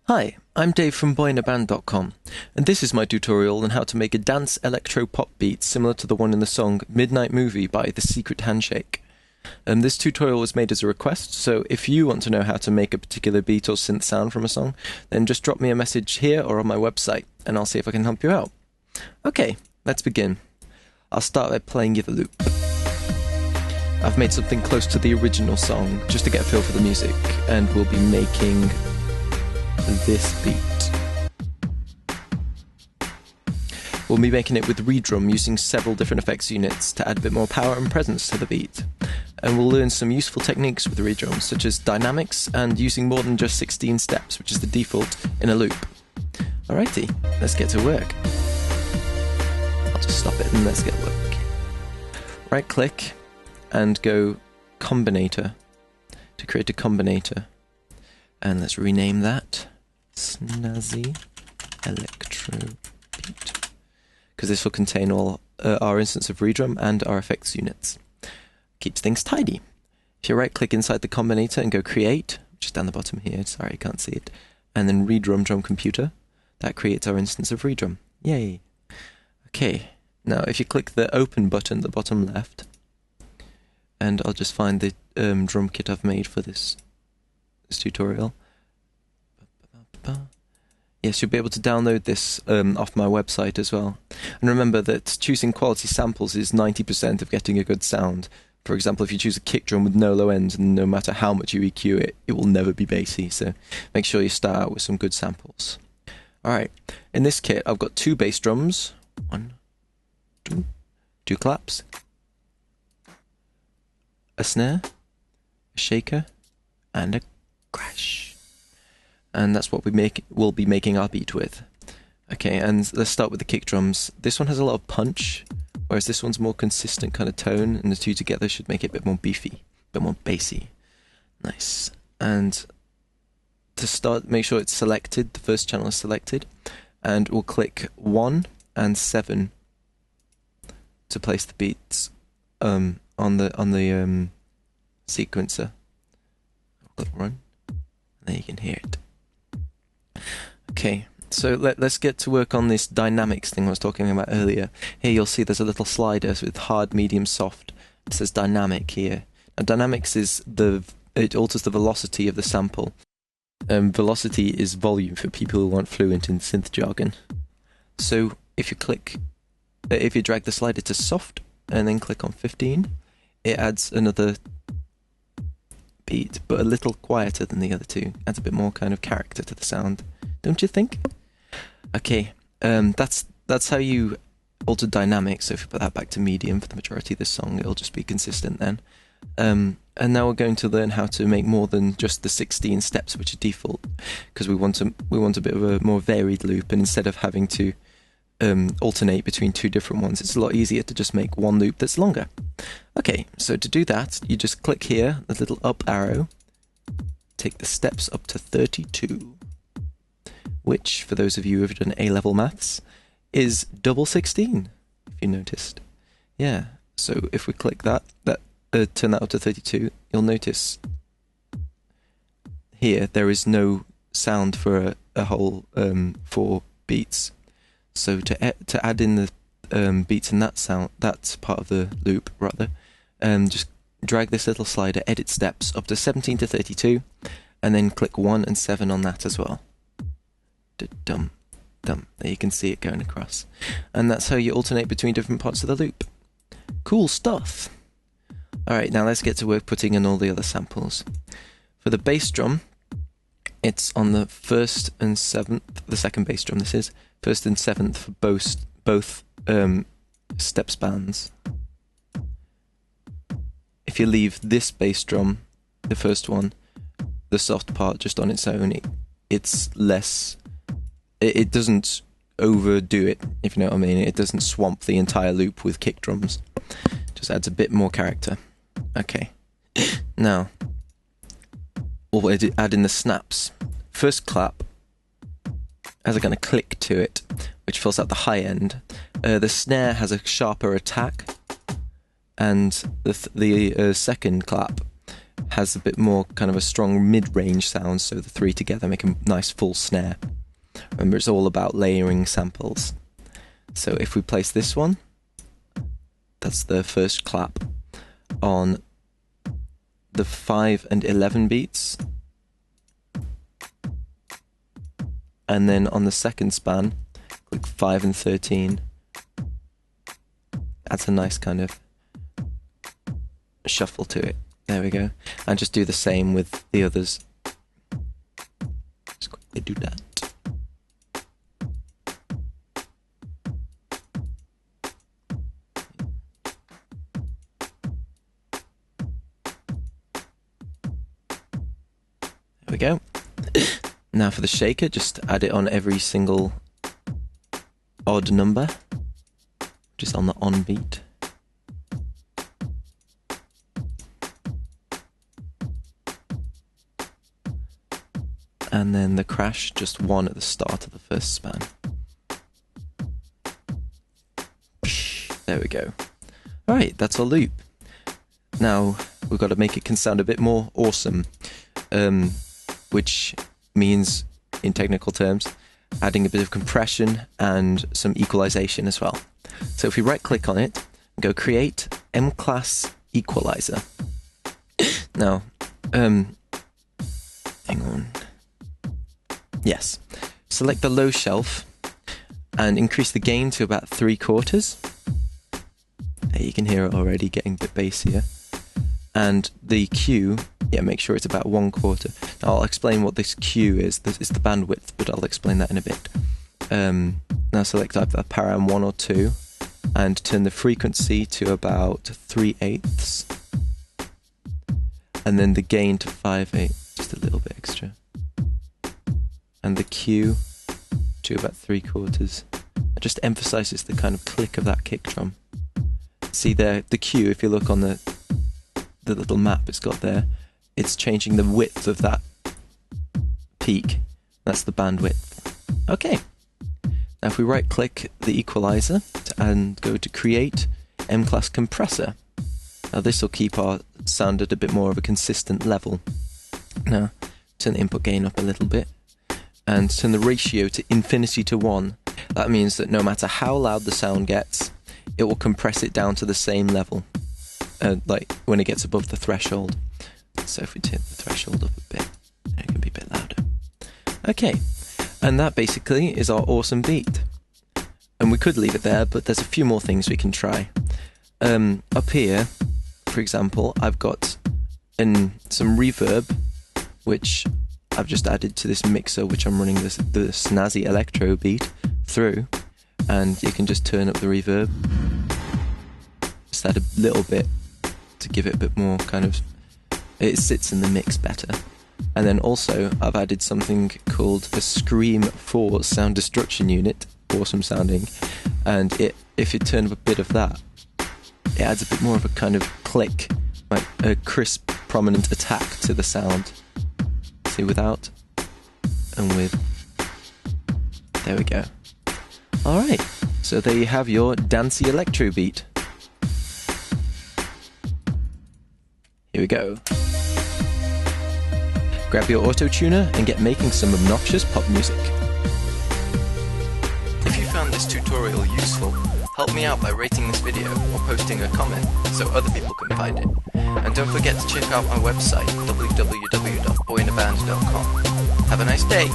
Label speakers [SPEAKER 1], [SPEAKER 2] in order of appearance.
[SPEAKER 1] Hi, I'm Dave from Boyinaband.com, and this is my tutorial on how to make a dance electro pop beat similar to the one in the song Midnight Movie by The Secret Handshake. This tutorial was made as a request, so if you want to know how to make a particular beat or synth sound from a song, then just drop me a message here or on my website, and I'll see if I can help you out. Okay, let's begin. I'll start by playing you the loop. I've made something close to the original song, just to get a feel for the music, and we'll be making this beat. We'll be making it with redrum using several different effects units to add a bit more power and presence to the beat. And we'll learn some useful techniques with redrum, such as dynamics and using more than just 16 steps, which is the default in a loop. Alrighty, let's get to work. I'll just stop it and let's get work. Right click and go Combinator to create a Combinator. And let's rename that Snazzy Electro Pop, because this will contain all our instance of redrum and our effects units. Keeps things tidy. If you right click inside the Combinator and go create, just down the bottom here, sorry I can't see it, and then redrum drum computer, that creates our instance of redrum. Yay! Okay, now if you click the open button at the bottom left, and I'll just find the drum kit I've made for this tutorial. Yes, you'll be able to download this off my website as well. And remember that choosing quality samples is 90% of getting a good sound. For example, if you choose a kick drum with no low ends, and no matter how much you EQ it, it will never be bassy. So make sure you start out with some good samples. Alright, in this kit I've got 2 bass drums, 1, 2, 2 claps, a snare, a shaker, and a crash. And that's what we'll be making our beat with. Okay, and let's start with the kick drums. This one has a lot of punch, whereas this one's more consistent kind of tone, and the two together should make it a bit more beefy, a bit more bassy. Nice. And to start, make sure it's selected, the first channel is selected, and we'll click 1 and 7 to place the beats on the sequencer. Click run, and there you can hear it. Okay, so let's get to work on this dynamics thing I was talking about earlier. Here you'll see there's a little slider with hard, medium, soft. It says dynamic here. Now dynamics is it alters the velocity of the sample. Velocity is volume for people who aren't fluent in synth jargon. So if you drag the slider to soft and then click on 15, it adds another beat, but a little quieter than the other two. Adds a bit more kind of character to the sound, don't you think? Okay, that's how you alter dynamics. So if you put that back to medium for the majority of the song, it'll just be consistent then. And now we're going to learn how to make more than just the 16 steps which are default, because we want a bit of a more varied loop, and instead of having to alternate between 2 different ones, it's a lot easier to just make one loop that's longer. Okay, so to do that, you just click here, the little up arrow, take the steps up to 32, which, for those of you who have done A-level maths, is double 16, if you noticed. Yeah, so if we click that, turn that up to 32, you'll notice here there is no sound for a whole 4 beats. So to add in the beats in that part of the loop rather, just drag this little slider, edit steps up to 17 to 32, and then click 1 and 7 on that as well. Dum, dum. There you can see it going across, and that's how you alternate between different parts of the loop. Cool stuff. All right, now let's get to work putting in all the other samples. For the bass drum, it's on the 1st and 7th, the second bass drum this is, 1st and 7th for both step spans. If you leave this bass drum, the first one, the soft part just on its own, it's less, it doesn't overdo it, if you know what I mean. It doesn't swamp the entire loop with kick drums. Just adds a bit more character. Okay, now we'll add in the snaps. First clap has a kind of click to it, which fills out the high end. The snare has a sharper attack, and the second clap has a bit more kind of a strong mid-range sound, so the three together make a nice full snare. Remember, it's all about layering samples. So if we place this one, that's the first clap, on the 5 and 11 beats, and then on the second span, click 5 and 13. Adds a nice kind of shuffle to it. There we go. And just do the same with the others. Just quickly do that. There we go. Now for the shaker, just add it on every single odd number, just on the on beat. And then the crash, just one at the start of the first span. There we go. Alright, that's our loop. Now we've got to make it can sound a bit more awesome, which means, in technical terms, adding a bit of compression and some equalization as well. So if we right click on it and go create M-Class Equalizer. Now, hang on. Yes. Select the low shelf and increase the gain to about 3/4. There, you can hear it already getting a bit bassier. And the Q, yeah, make sure it's about 1/4. Now I'll explain what this Q is. This is the bandwidth, but I'll explain that in a bit. Now select either param 1 or 2 and turn the frequency to about 3/8. And then the gain to 5/8, just a little bit extra. And the Q to about 3/4. It just emphasizes the kind of click of that kick drum. See there, the Q, if you look on the little map it's got there, it's changing the width of that peak. That's the bandwidth. Okay. Now if we right click the equalizer and go to create M-Class compressor. Now this will keep our sound at a bit more of a consistent level. Now turn the input gain up a little bit and turn the ratio to infinity to 1. That means that no matter how loud the sound gets, it will compress it down to the same level, like when it gets above the threshold. So if we turn the threshold up a bit, it can be a bit louder. Okay, and that basically is our awesome beat. And we could leave it there, but there's a few more things we can try. Up here, for example, I've got some reverb, which I've just added to this mixer, which I'm running the Snazzy electro beat through, and you can just turn up the reverb. Just add a little bit to give it a bit more kind of, it sits in the mix better. And then also I've added something called a Scream 4 sound destruction unit, awesome sounding, and if you turn up a bit of that, it adds a bit more of a kind of click, like a crisp, prominent attack to the sound. See, without and with. There we go. Alright, so there you have your dancey electro beat. Here we go. Grab your auto-tuner and get making some obnoxious pop music. If you found this tutorial useful, help me out by rating this video or posting a comment so other people can find it. And don't forget to check out my website, www.boyinaband.com. Have a nice day!